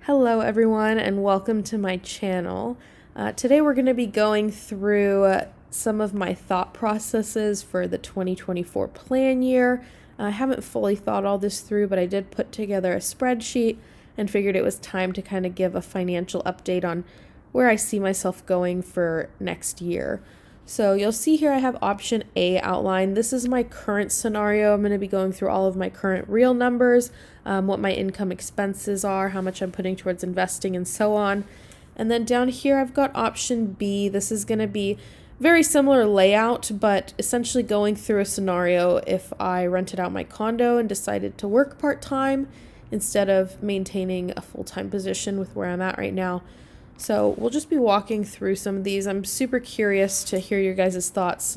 Hello everyone and welcome to my channel. Today we're going to be going through some of my thought processes for the 2024 plan year. I haven't fully thought all this through, but I did put together a spreadsheet and figured it was time to kind of give a financial update on where I see myself going for next year. So you'll see here I have option A outlined. This is my current scenario. I'm going to be going through all of my current real numbers, what my income expenses are, how much I'm putting towards investing, and so on. And then down here I've got option B. This is going to be very similar layout, but essentially going through a scenario if I rented out my condo and decided to work part-time instead of maintaining a full-time position with where I'm at right now. So we'll just be walking through some of these. I'm super curious to hear your guys' thoughts.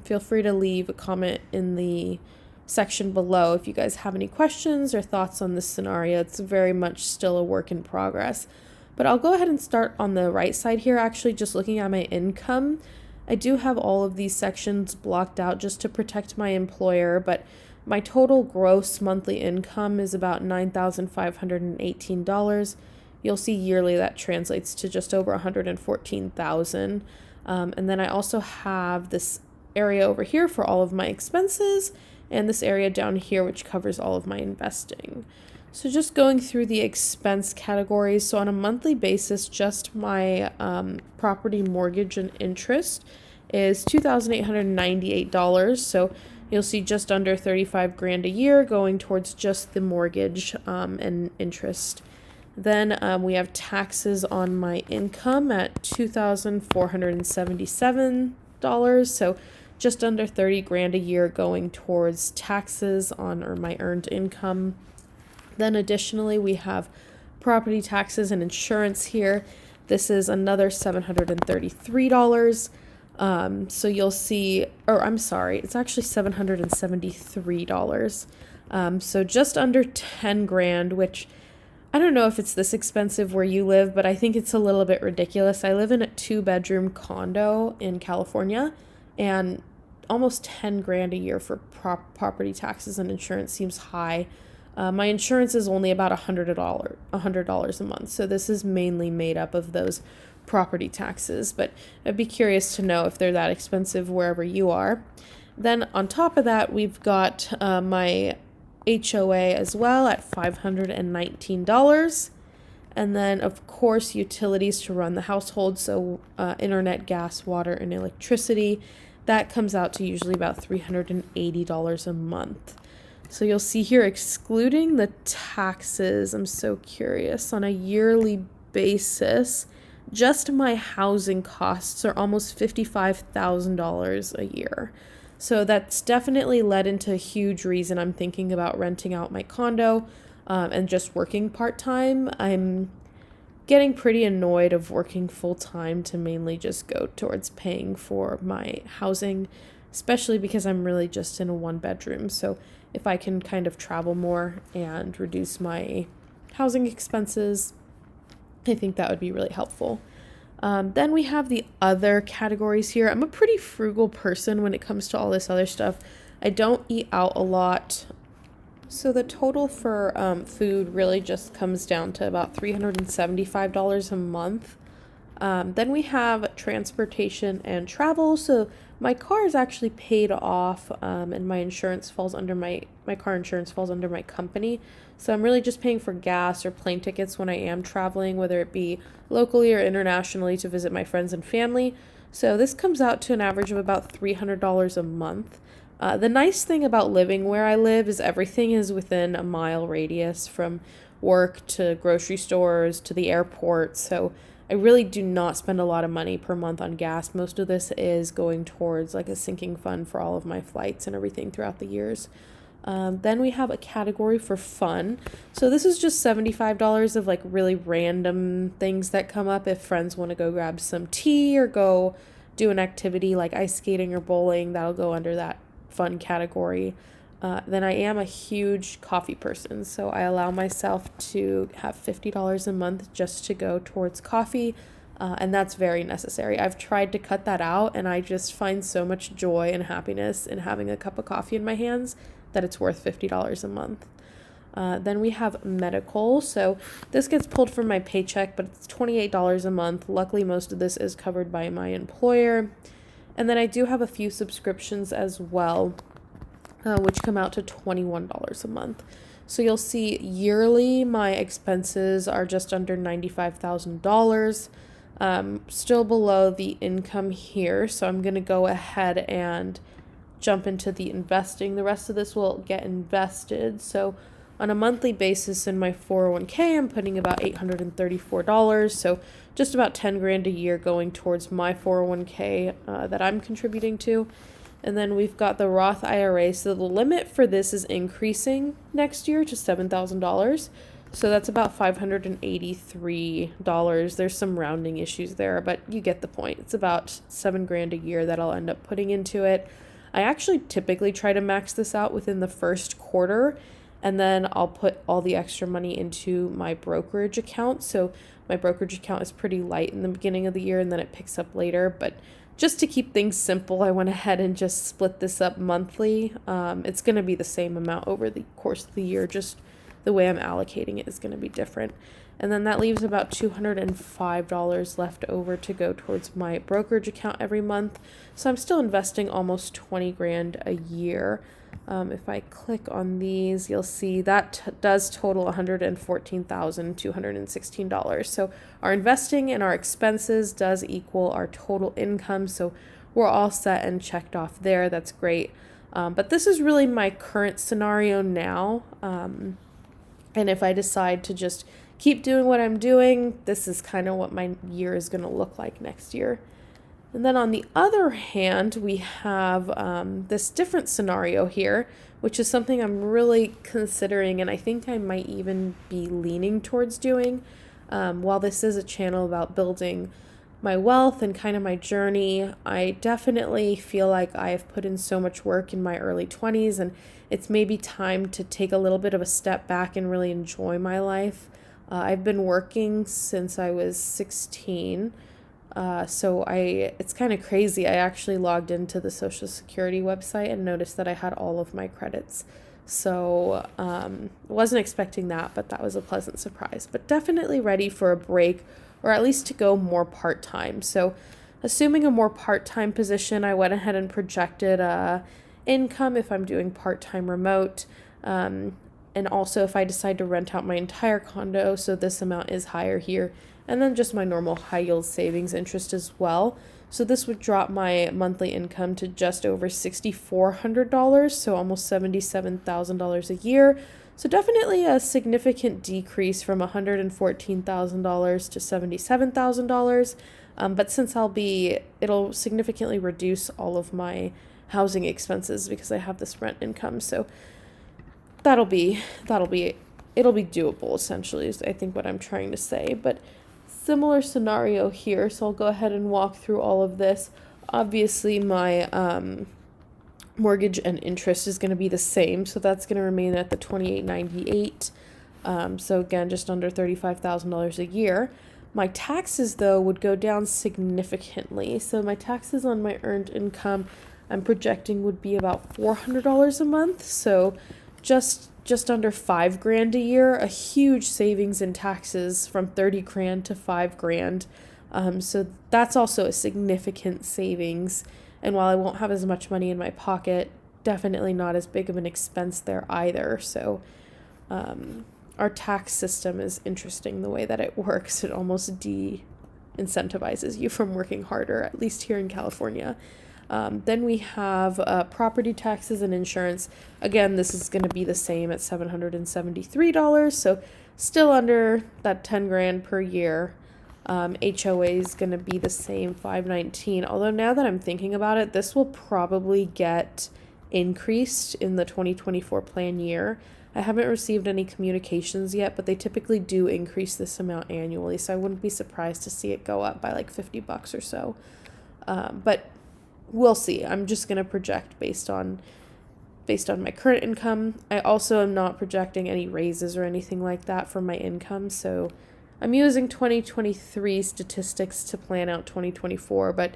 Feel free to leave a comment in the section below if you guys have any questions or thoughts on this scenario. It's very much still a work in progress. But I'll go ahead and start on the right side here, actually just looking at my income. I do have all of these sections blocked out just to protect my employer, but my total gross monthly income is about $9,518. You'll see yearly that translates to just over $114,000. And then I also have this area over here for all of my expenses and this area down here which covers all of my investing. So just going through the expense categories. So on a monthly basis, just my property mortgage and interest is $2,898. So you'll see just under 35 grand a year going towards just the mortgage and interest. Then we have taxes on my income at $2,477. So just under 30 grand a year going towards taxes on or my earned income. Then additionally, we have property taxes and insurance here. This is another $733. So you'll see, or I'm sorry, it's actually $773. So just under 10 grand, which I don't know if it's this expensive where you live, but I think it's a little bit ridiculous. I live in a 2-bedroom condo in California, and almost 10 grand a year for property taxes and insurance seems high. My insurance is only about $100 a month, so this is mainly made up of those property taxes, but I'd be curious to know if they're that expensive wherever you are. Then on top of that, we've got my HOA as well at $519. And then, of course, utilities to run the household, so internet, gas, water, and electricity. That comes out to usually about $380 a month. So you'll see here, excluding the taxes, I'm so curious, on a yearly basis, just my housing costs are almost $55,000 a year. So that's definitely led into a huge reason I'm thinking about renting out my condo and just working part-time. I'm getting pretty annoyed of working full-time to mainly just go towards paying for my housing, especially because I'm really just in a 1-bedroom. So if I can kind of travel more and reduce my housing expenses, I think that would be really helpful. Then we have the other categories here. I'm a pretty frugal person when it comes to all this other stuff. I don't eat out a lot. So the total for food really just comes down to about $375 a month. Then we have transportation and travel. So my car is actually paid off, and my insurance falls under my car insurance falls under my company. So I'm really just paying for gas or plane tickets when I am traveling, whether it be locally or internationally to visit my friends and family. So this comes out to an average of about $300 a month. The nice thing about living where I live is everything is within a mile radius from work to grocery stores to the airport. So I really do not spend a lot of money per month on gas. Most of this is going towards like a sinking fund for all of my flights and everything throughout the years. Then we have a category for fun. So this is just $75 of like really random things that come up if friends want to go grab some tea or go do an activity like ice skating or bowling. That'll go under that fun category. Then I am a huge coffee person, so I allow myself to have $50 a month just to go towards coffee, and that's very necessary. I've tried to cut that out, and I just find so much joy and happiness in having a cup of coffee in my hands that it's worth $50 a month. Then we have medical. So this gets pulled from my paycheck, but it's $28 a month. Luckily, most of this is covered by my employer. And then I do have a few subscriptions as well, which come out to $21 a month. So you'll see yearly my expenses are just under $95,000. Still below the income here. So I'm going to go ahead and jump into the investing. The rest of this will get invested. So on a monthly basis in my 401k, I'm putting about $834. So just about 10 grand a year going towards my 401k that I'm contributing to. And then we've got the Roth IRA. So the limit for this is increasing next year to $7,000. So that's about $583. There's some rounding issues there, but you get the point. It's about 7 grand a year that I'll end up putting into it. I actually typically try to max this out within the first quarter, and then I'll put all the extra money into my brokerage account. So my brokerage account is pretty light in the beginning of the year, and then it picks up later. But just to keep things simple, I went ahead and just split this up monthly. It's going to be the same amount over the course of the year, just the way I'm allocating it is going to be different. And then that leaves about $205 left over to go towards my brokerage account every month. So I'm still investing almost 20 grand a year. If I click on these, you'll see that does total $114,216. So our investing and our expenses does equal our total income. So we're all set and checked off there. That's great. But this is really my current scenario now. And if I decide to just keep doing what I'm doing, this is kind of what my year is going to look like next year. And then on the other hand, we have this different scenario here, which is something I'm really considering, and I think I might even be leaning towards doing. While this is a channel about building my wealth and kind of my journey, I definitely feel like I have put in so much work in my early 20s, and it's maybe time to take a little bit of a step back and really enjoy my life. I've been working since I was 16. So it's kind of crazy. I actually logged into the Social Security website and noticed that I had all of my credits. So wasn't expecting that, but that was a pleasant surprise. But definitely ready for a break, or at least to go more part-time. So assuming a more part-time position, I went ahead and projected income if I'm doing part-time remote. And also if I decide to rent out my entire condo, so this amount is higher here. And then just my normal high yield savings interest as well. So this would drop my monthly income to just over $6,400, so almost $77,000 a year. So definitely a significant decrease from $114,000 to $77,000. But since it'll significantly reduce all of my housing expenses because I have this rent income. So it'll be doable essentially, is I think what I'm trying to say. But similar scenario here, so I'll go ahead and walk through all of this. Obviously my mortgage and interest is going to be the same, so that's going to remain at the $2,898. So again, just under $35,000 a year. My taxes though would go down significantly. So my taxes on my earned income I'm projecting would be about $400 a month. So just under 5 grand a year, a huge savings in taxes from 30 grand to 5 grand. So that's also a significant savings. And while I won't have as much money in my pocket, definitely not as big of an expense there either. So our tax system is interesting the way that it works. It almost de-incentivizes you from working harder, at least here in California. Then we have property taxes and insurance. Again, this is going to be the same at $773, so still under that 10 grand per year. HOA is going to be the same, $519. Although now that I'm thinking about it, this will probably get increased in the 2024 plan year. I haven't received any communications yet, but they typically do increase this amount annually, so I wouldn't be surprised to see it go up by like $50 or so. But we'll see. I'm just going to project based on my current income. I also am not projecting any raises or anything like that for my income, so I'm using 2023 statistics to plan out 2024, but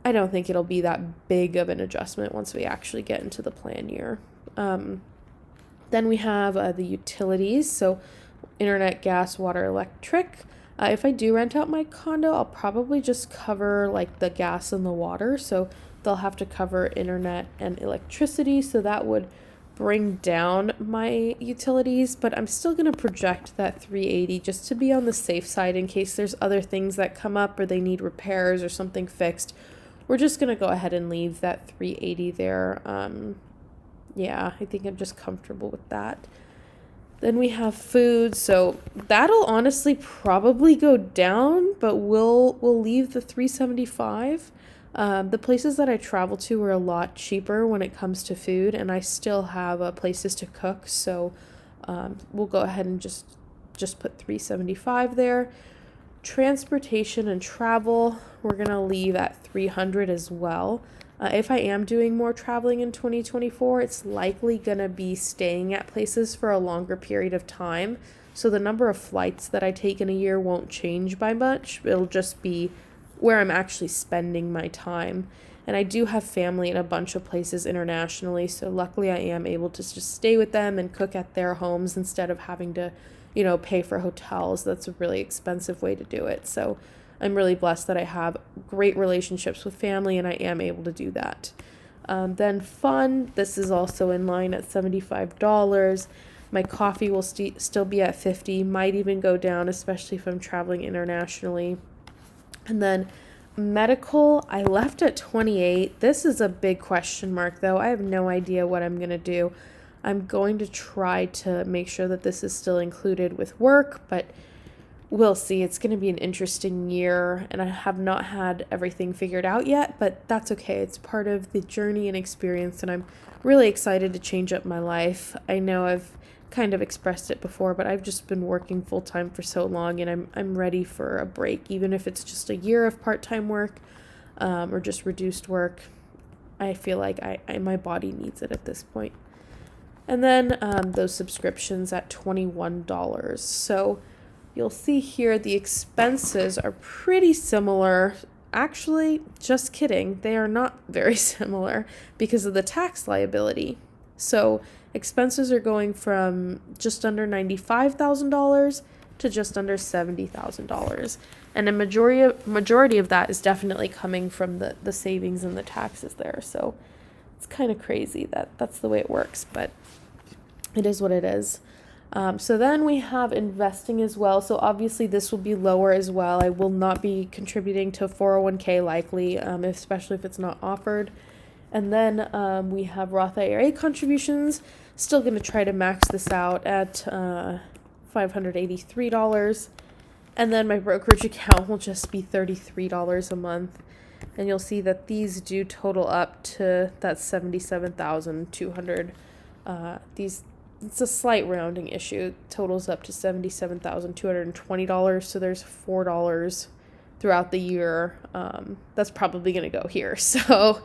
I don't think it'll be that big of an adjustment once we actually get into the plan year. Then we have the utilities, so internet, gas, water, electric. If I do rent out my condo, I'll probably just cover like the gas and the water. So they'll have to cover internet and electricity. So that would bring down my utilities, but I'm still going to project that 380 just to be on the safe side in case there's other things that come up or they need repairs or something fixed. We're just going to go ahead and leave that 380 there. Yeah, I think I'm just comfortable with that. Then we have food, so that'll honestly probably go down, but we'll leave the 375. The places that I travel to are a lot cheaper when it comes to food, and I still have places to cook, so we'll go ahead and just put 375 there. Transportation and travel, we're gonna leave at 300 as well. If I am doing more traveling in 2024, it's likely going to be staying at places for a longer period of time. So the number of flights that I take in a year won't change by much. It'll just be where I'm actually spending my time. And I do have family in a bunch of places internationally. So luckily I am able to just stay with them and cook at their homes instead of having to, pay for hotels. That's a really expensive way to do it. So I'm really blessed that I have great relationships with family and I am able to do that. Then fun, this is also in line at $75. My coffee will still be at $50, might even go down, especially if I'm traveling internationally. And then medical, I left at $28. This is a big question mark though. I have no idea what I'm going to do. I'm going to try to make sure that this is still included with work, but we'll see. It's going to be an interesting year, and I have not had everything figured out yet, but that's okay. It's part of the journey and experience, and I'm really excited to change up my life. I know I've kind of expressed it before, but I've just been working full-time for so long, and I'm ready for a break, even if it's just a year of part-time work or just reduced work. I feel like my body needs it at this point. And then those subscriptions at $21. So you'll see here the expenses are pretty similar. Actually, just kidding. They are not very similar because of the tax liability. So expenses are going from just under $95,000 to just under $70,000. And a majority of that is definitely coming from the savings and the taxes there. So it's kind of crazy that that's the way it works, but it is what it is. So then we have investing as well. So obviously this will be lower as well. I will not be contributing to 401k likely, especially if it's not offered. And then we have Roth IRA contributions. Still going to try to max this out at $583. And then my brokerage account will just be $33 a month. And you'll see that these do total up to that $77,200. It's a slight rounding issue. It totals up to $77,220. So there's $4 throughout the year. That's probably going to go here. So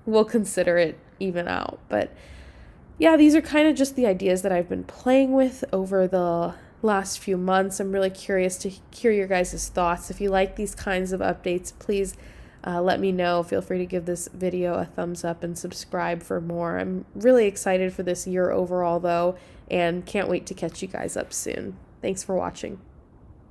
we'll consider it even out. But yeah, these are kind of just the ideas that I've been playing with over the last few months. I'm really curious to hear your guys' thoughts. If you like these kinds of updates, please let me know. Feel free to give this video a thumbs up and subscribe for more. I'm really excited for this year overall though, and can't wait to catch you guys up soon. Thanks for watching.